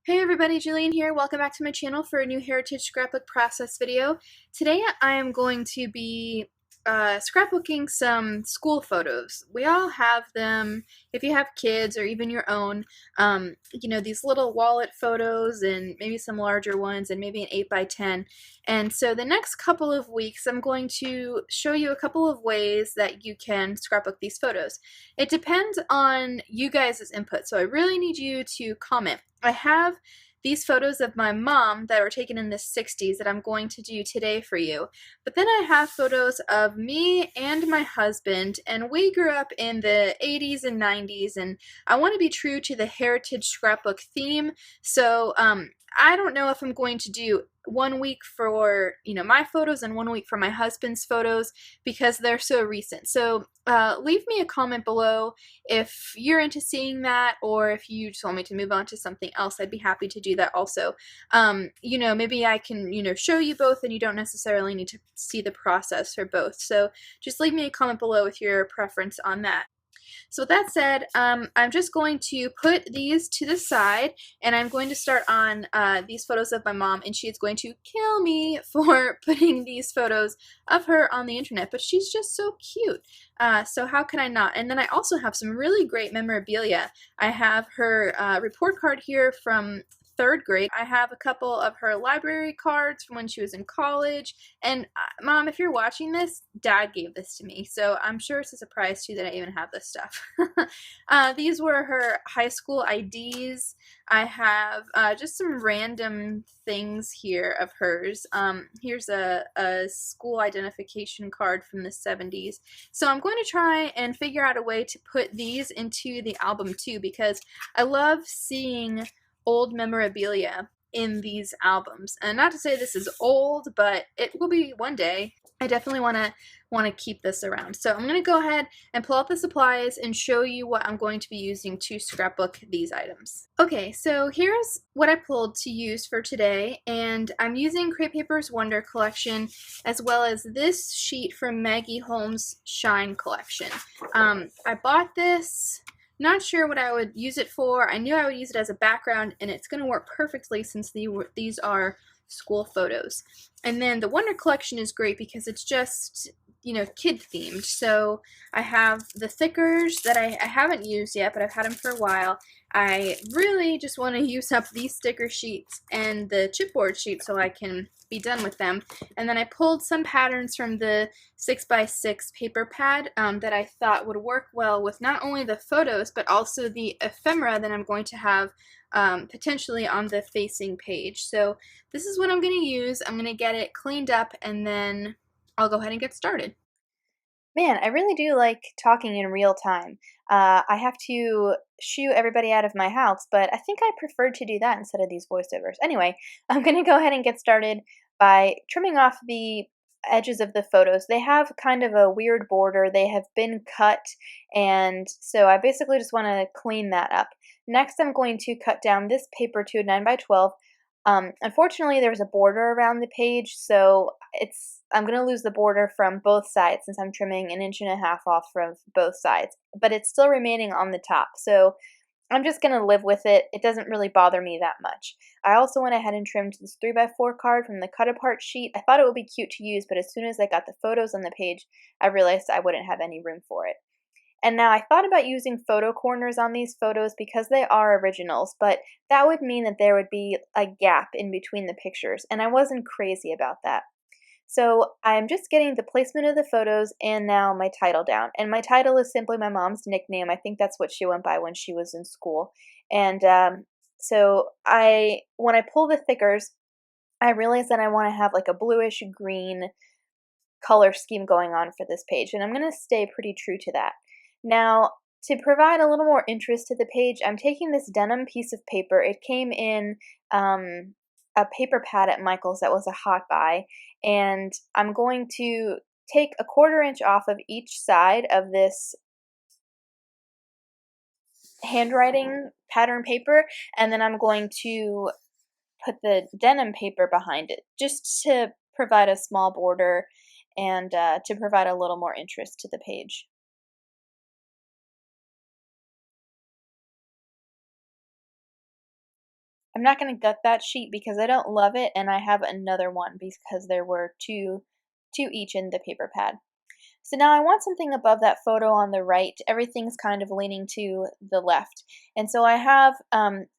Hey everybody, Jillian here. Welcome back to my channel for a new Heritage Scrapbook process video. Today I am going to be scrapbooking some school photos. We all have them if you have kids or even your own. These little wallet photos and maybe some larger ones and maybe an 8x10. And so the next couple of weeks I'm going to show you a couple of ways that you can scrapbook these photos. It depends on you guys' input, so I really need you to comment. I have these photos of my mom that were taken in the 60s that I'm going to do today for you. But then I have photos of me and my husband, and we grew up in the 80s and 90s, and I want to be true to the Heritage Scrapbook theme. So I don't know if I'm going to do 1 week for my photos and 1 week for my husband's photos because they're so recent. So leave me a comment below if you're into seeing that, or if you just want me to move on to something else. I'd be happy to do that also. Maybe I can show you both and you don't necessarily need to see the process for both. So just leave me a comment below with your preference on that. So with that said, I'm just going to put these to the side, and I'm going to start on these photos of my mom, and she is going to kill me for putting these photos of her on the internet, but she's just so cute. So how could I not? And then I also have some really great memorabilia. I have her report card here from 3rd grade. I have a couple of her library cards from when she was in college. And Mom, if you're watching this, Dad gave this to me, so I'm sure it's a surprise to you that I even have this stuff. These were her high school IDs. I have just some random things here of hers. Here's a school identification card from the 70s. So I'm going to try and figure out a way to put these into the album too, because I love seeing old memorabilia in these albums. And not to say this is old, but it will be one day. I definitely want to keep this around. So I'm going to go ahead and pull out the supplies and show you what I'm going to be using to scrapbook these items. Okay, so here's what I pulled to use for today, and I'm using Crate Paper's Wonder Collection as well as this sheet from Maggie Holmes' Shine Collection. I bought this. Not sure what I would use it for. I knew I would use it as a background, and it's going to work perfectly since these are school photos. And then the Wonder Collection is great because it's just, kid themed. So I have the thickers that I haven't used yet, but I've had them for a while. I really just want to use up these sticker sheets and the chipboard sheet so I can be done with them. And then I pulled some patterns from the 6x6 paper pad that I thought would work well with not only the photos but also the ephemera that I'm going to have potentially on the facing page. So this is what I'm going to use. I'm going to get it cleaned up and then I'll go ahead and get started. Man, I really do like talking in real time. I have to shoo everybody out of my house, but I think I preferred to do that instead of these voiceovers. Anyway, I'm going to go ahead and get started by trimming off the edges of the photos. They have kind of a weird border. They have been cut, and so I basically just want to clean that up. Next, I'm going to cut down this paper to a 9x12. Unfortunately, there's a border around the page, so I'm going to lose the border from both sides since I'm trimming 1.5 inches off from both sides, but it's still remaining on the top, so I'm just going to live with it. It doesn't really bother me that much. I also went ahead and trimmed this 3x4 card from the cut apart sheet. I thought it would be cute to use, but as soon as I got the photos on the page, I realized I wouldn't have any room for it. And now I thought about using photo corners on these photos because they are originals, but that would mean that there would be a gap in between the pictures, and I wasn't crazy about that. So I'm just getting the placement of the photos and now my title down. And my title is simply my mom's nickname. I think that's what she went by when she was in school. And so when I pull the thickers, I realize that I want to have like a bluish green color scheme going on for this page, and I'm going to stay pretty true to that. Now, to provide a little more interest to the page, I'm taking this denim piece of paper. It came in a paper pad at Michael's that was a hot buy, and I'm going to take a 1/4 inch off of each side of this handwriting pattern paper, and then I'm going to put the denim paper behind it just to provide a small border and to provide a little more interest to the page. I'm not going to gut that sheet because I don't love it, and I have another one because there were two each in the paper pad. So now I want something above that photo on the right. Everything's kind of leaning to the left. And so I have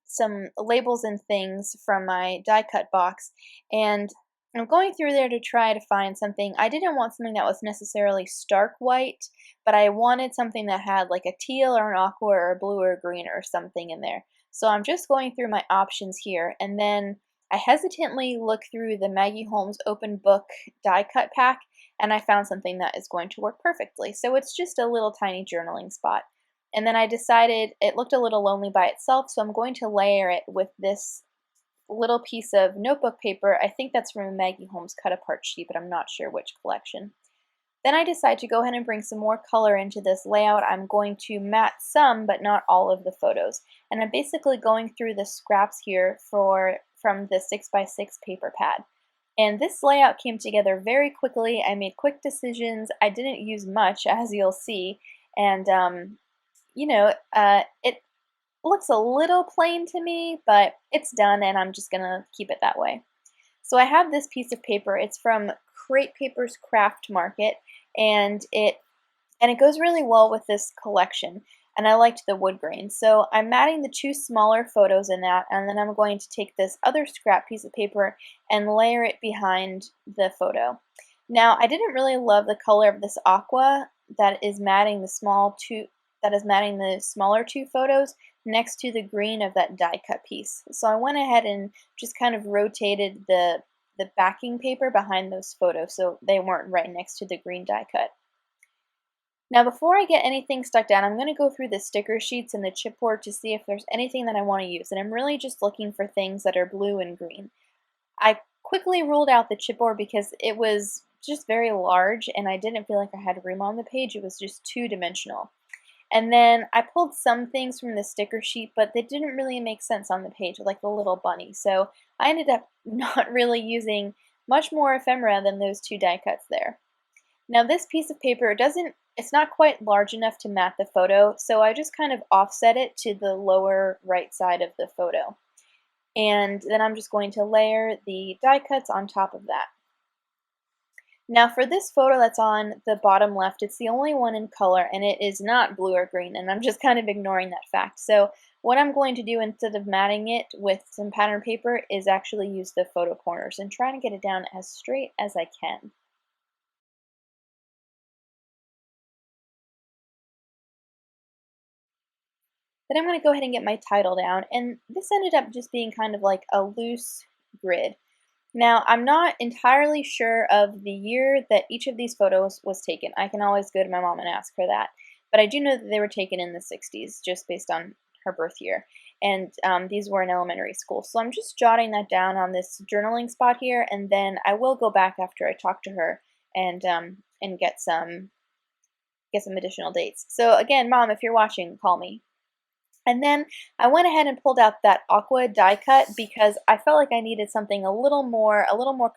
some labels and things from my die cut box, and I'm going through there to try to find something. I didn't want something that was necessarily stark white, but I wanted something that had like a teal or an aqua or a blue or a green or something in there. So I'm just going through my options here, and then I hesitantly look through the Maggie Holmes open book die cut pack, and I found something that is going to work perfectly. So it's just a little tiny journaling spot. And then I decided it looked a little lonely by itself, so I'm going to layer it with this little piece of notebook paper. I think that's from a Maggie Holmes cut apart sheet, but I'm not sure which collection. Then I decide to go ahead and bring some more color into this layout. I'm going to mat some, but not all of the photos. And I'm basically going through the scraps here from the 6x6 paper pad. And this layout came together very quickly. I made quick decisions. I didn't use much, as you'll see. And, it looks a little plain to me, but it's done, and I'm just going to keep it that way. So I have this piece of paper. It's from Crate Paper's Craft Market, and it goes really well with this collection. And I liked the wood grain. So I'm matting the two smaller photos in that, and then I'm going to take this other scrap piece of paper and layer it behind the photo. Now, I didn't really love the color of this aqua that is matting the smaller two photos next to the green of that die cut piece. So I went ahead and just kind of rotated the backing paper behind those photos so they weren't right next to the green die cut. Now before I get anything stuck down, I'm going to go through the sticker sheets and the chipboard to see if there's anything that I want to use, and I'm really just looking for things that are blue and green. I quickly ruled out the chipboard because it was just very large and I didn't feel like I had room on the page. It was just two-dimensional. And then I pulled some things from the sticker sheet, but they didn't really make sense on the page, like the little bunny. So I ended up not really using much more ephemera than those two die cuts there. Now this piece of paper it's not quite large enough to mat the photo, so I just kind of offset it to the lower right side of the photo. And then I'm just going to layer the die cuts on top of that. Now for this photo that's on the bottom left, it's the only one in color, and it is not blue or green, and I'm just kind of ignoring that fact. So what I'm going to do instead of matting it with some pattern paper is actually use the photo corners and try to get it down as straight as I can. Then I'm going to go ahead and get my title down, and this ended up just being kind of like a loose grid. Now, I'm not entirely sure of the year that each of these photos was taken. I can always go to my mom and ask her that, but I do know that they were taken in the 60s, just based on her birth year, and these were in elementary school. So I'm just jotting that down on this journaling spot here, and then I will go back after I talk to her and get some additional dates. So again, Mom, if you're watching, call me. And then I went ahead and pulled out that aqua die cut because I felt like I needed something a little more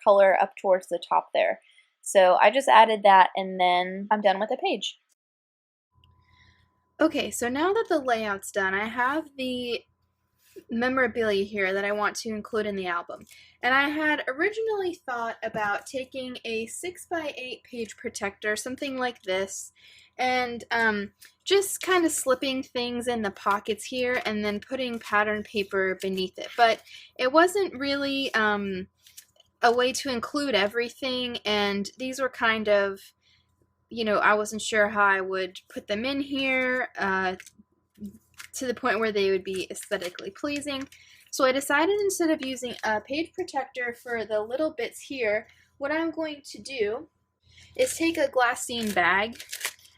color up towards the top there. So I just added that, and then I'm done with the page. Okay, so now that the layout's done, I have the memorabilia here that I want to include in the album. And I had originally thought about taking a 6x8 page protector, something like this, and just kind of slipping things in the pockets here and then putting pattern paper beneath it. But it wasn't really a way to include everything, and these were kind of, I wasn't sure how I would put them in here to the point where they would be aesthetically pleasing. So I decided instead of using a page protector for the little bits here, what I'm going to do is take a glassine bag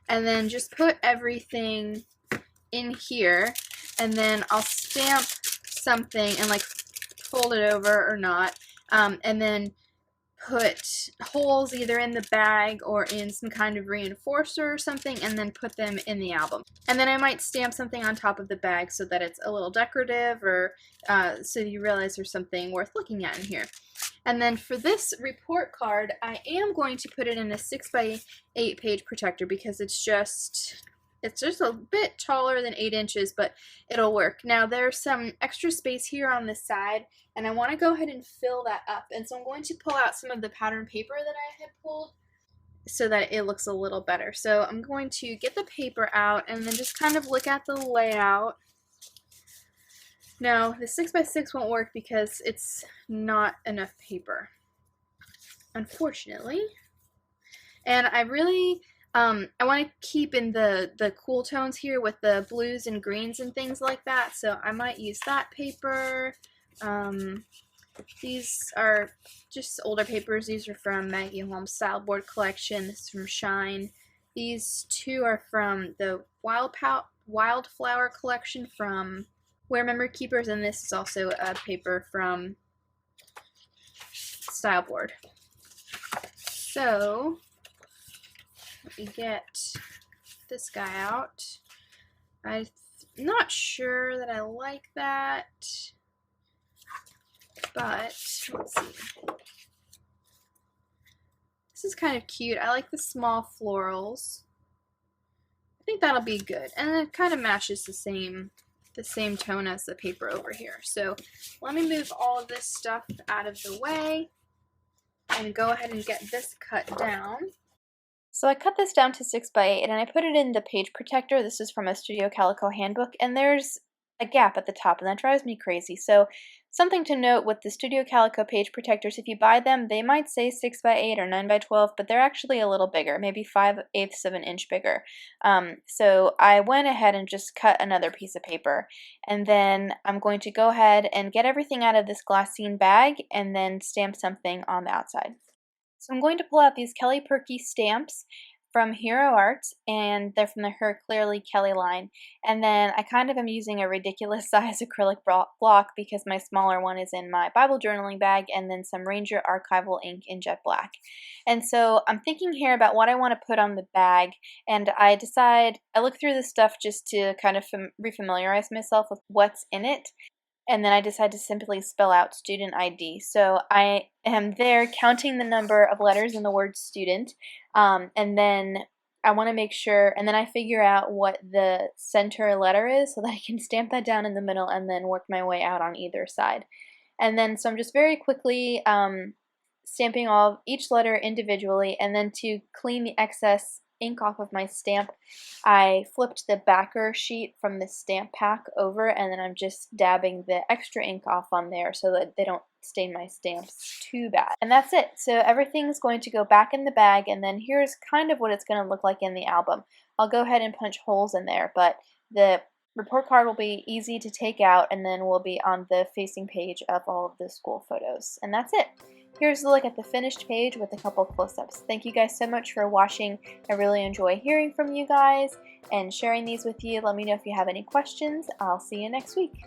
and then just put everything in here, and then I'll stamp something and like fold it over or not, and then put holes either in the bag or in some kind of reinforcer or something, and then put them in the album. And then I might stamp something on top of the bag so that it's a little decorative, or so you realize there's something worth looking at in here. And then for this report card, I am going to put it in a 6x8 page protector because it's just It's just a bit taller than 8 inches, but it'll work. Now there's some extra space here on this side, and I want to go ahead and fill that up. And so I'm going to pull out some of the pattern paper that I had pulled so that it looks a little better. So I'm going to get the paper out and then just kind of look at the layout. Now the 6x6 won't work because it's not enough paper, unfortunately. And I really I want to keep in the cool tones here with the blues and greens and things like that, so I might use that paper. These are just older papers. These are from Maggie Holmes' Style Board collection. This is from Shine. These two are from the Wildflower collection from Wear Memory Keepers, and this is also a paper from Style Board. So let me get this guy out. I'm not sure that I like that, but let's see. This is kind of cute. I like the small florals. I think that'll be good, and it kind of matches the same tone as the paper over here. So let me move all of this stuff out of the way and go ahead and get this cut down. So I cut this down to 6x8 and I put it in the page protector. This is from a Studio Calico handbook, and there's a gap at the top, and that drives me crazy. So something to note with the Studio Calico page protectors, if you buy them, they might say 6x8 or 9x12, but they're actually a little bigger, maybe 5/8 of an inch bigger. So I went ahead and just cut another piece of paper, and then I'm going to go ahead and get everything out of this glassine bag and then stamp something on the outside. So I'm going to pull out these Kelly Perky stamps from Hero Arts, and they're from the Her Clearly Kelly line. And then I kind of am using a ridiculous size acrylic block because my smaller one is in my Bible journaling bag, and then some Ranger archival ink in jet black. And so I'm thinking here about what I want to put on the bag, and I look through this stuff just to kind of refamiliarize myself with what's in it. And then I decide to simply spell out student ID. So I am there counting the number of letters in the word student, and then I want to make sure, and then I figure out what the center letter is so that I can stamp that down in the middle and then work my way out on either side. And then so I'm just very quickly stamping each letter individually, and then to clean the excess ink off of my stamp, I flipped the backer sheet from the stamp pack over, and then I'm just dabbing the extra ink off on there so that they don't stain my stamps too bad. And that's it. So everything's going to go back in the bag, and then here's kind of what it's going to look like in the album. I'll go ahead and punch holes in there, but the report card will be easy to take out, and then will be on the facing page of all of the school photos. And that's it. Here's a look at the finished page with a couple close-ups. Thank you guys so much for watching. I really enjoy hearing from you guys and sharing these with you. Let me know if you have any questions. I'll see you next week.